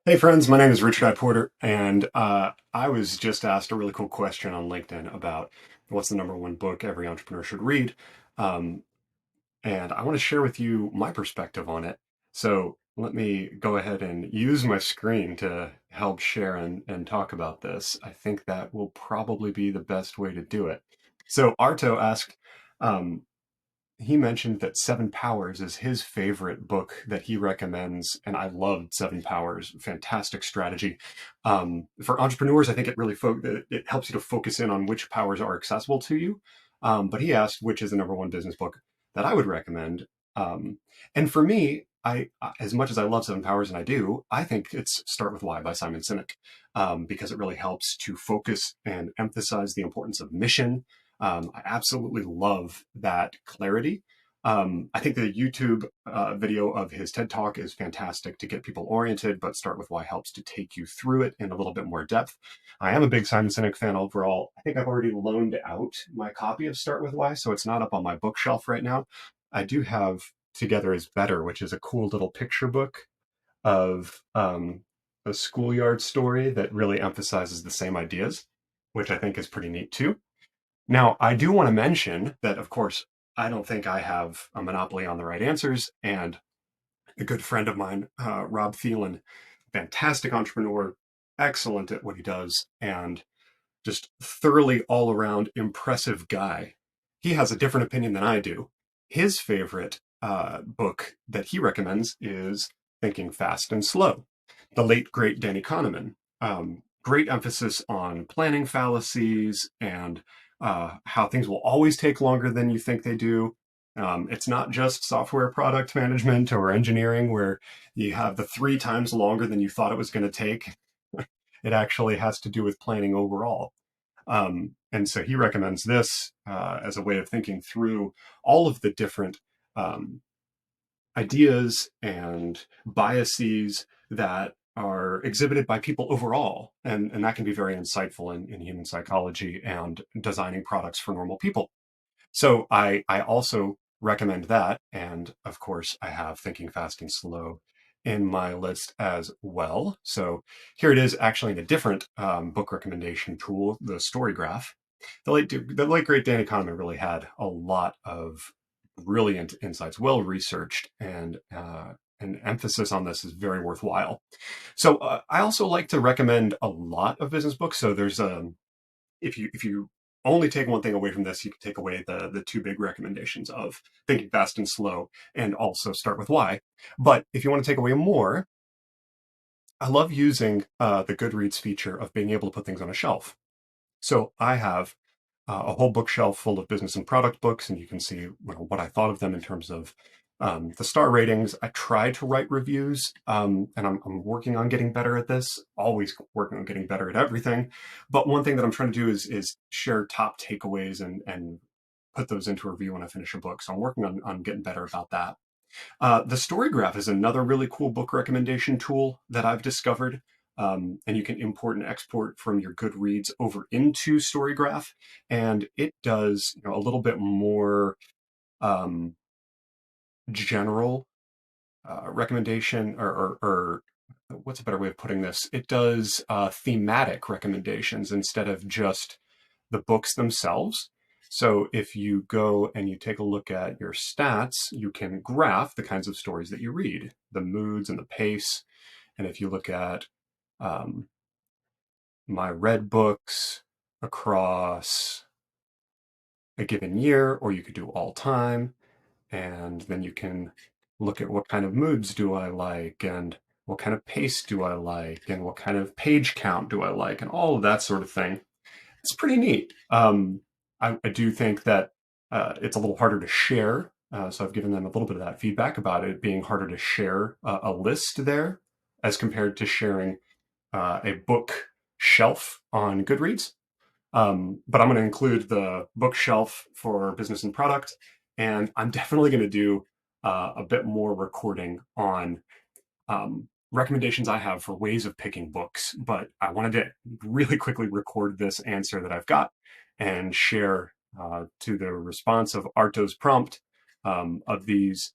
Hey friends, my name is Richard I. Porter, and I was just asked a really cool question on LinkedIn about what's the number one book every entrepreneur should read. Um, and I want to share with you my perspective on it. So let me go ahead and use my screen to help share and talk about this. I think that will probably be the best way to do it. So Arto asked, um, he mentioned that Seven Powers is his favorite book that he recommends, and I loved Seven Powers. Fantastic strategy for entrepreneurs. I think it really it helps you to focus in on which powers are accessible to you. But he asked which is the number one business book that I would recommend. And for me, as much as I love Seven Powers, and I do, I think it's Start with Why by Simon Sinek, because it really helps to focus and emphasize the importance of mission. I absolutely love that clarity. I think the YouTube video of his TED Talk is fantastic to get people oriented, but Start with Why helps to take you through it in a little bit more depth. I am a big Simon Sinek fan overall. I think I've already loaned out my copy of Start with Why, so it's not up on my bookshelf right now. I do have Together is Better, which is a cool little picture book of a schoolyard story that really emphasizes the same ideas, which I think is pretty neat too. Now, I do want to mention that, of course, I don't think I have a monopoly on the right answers. And a good friend of mine, Rob Thielen, fantastic entrepreneur, excellent at what he does, and just thoroughly all around impressive guy. He has a different opinion than I do. His favorite book that he recommends is Thinking Fast and Slow, the late, great Danny Kahneman. Great emphasis on planning fallacies and how things will always take longer than you think they do. It's not just software product management or engineering where you have the three times longer than you thought it was going to take. It actually has to do with planning overall. And so he recommends this as a way of thinking through all of the different um, ideas and biases that are exhibited by people overall. And that can be very insightful in human psychology and designing products for normal people. So I also recommend that. And of course, I have Thinking Fast and Slow in my list as well. So here it is actually in a different book recommendation tool, the Story Graph. The late great Danny Kahneman really had a lot of brilliant insights, well researched, and an emphasis on this is very worthwhile. So I also like to recommend a lot of business books. So there's if you only take one thing away from this, you can take away the two big recommendations of Thinking Fast and Slow and also Start with Why. But if you want to take away more, I love using the Goodreads feature of being able to put things on a shelf. So I have a whole bookshelf full of business and product books, and you can see what I thought of them in terms of the star ratings. I try to write reviews, and I'm working on getting better at this. Always working on getting better at everything. But one thing that I'm trying to do is share top takeaways and put those into a review when I finish a book. So I'm working on getting better about that. The Story Graph is another really cool book recommendation tool that I've discovered. And you can import and export from your Goodreads over into StoryGraph, and it does a little bit more um, general recommendation, or what's a better way of putting this? It does thematic recommendations instead of just the books themselves. So if you go and you take a look at your stats, you can graph the kinds of stories that you read, the moods and the pace. And if you look at um, my read books across a given year, or you could do all time, and then you can look at what kind of moods do I like, and what kind of pace do I like, and what kind of page count do I like, and all of that sort of thing. It's pretty neat. I do think that it's a little harder to share. So I've given them a little bit of that feedback about it being harder to share a list there as compared to sharing a book shelf on Goodreads. But I'm going to include the bookshelf for business and product. And I'm definitely going to do a bit more recording on recommendations I have for ways of picking books. But I wanted to really quickly record this answer that I've got and share to the response of Arto's prompt of these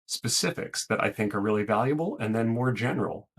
specifics that I think are really valuable, and then more general.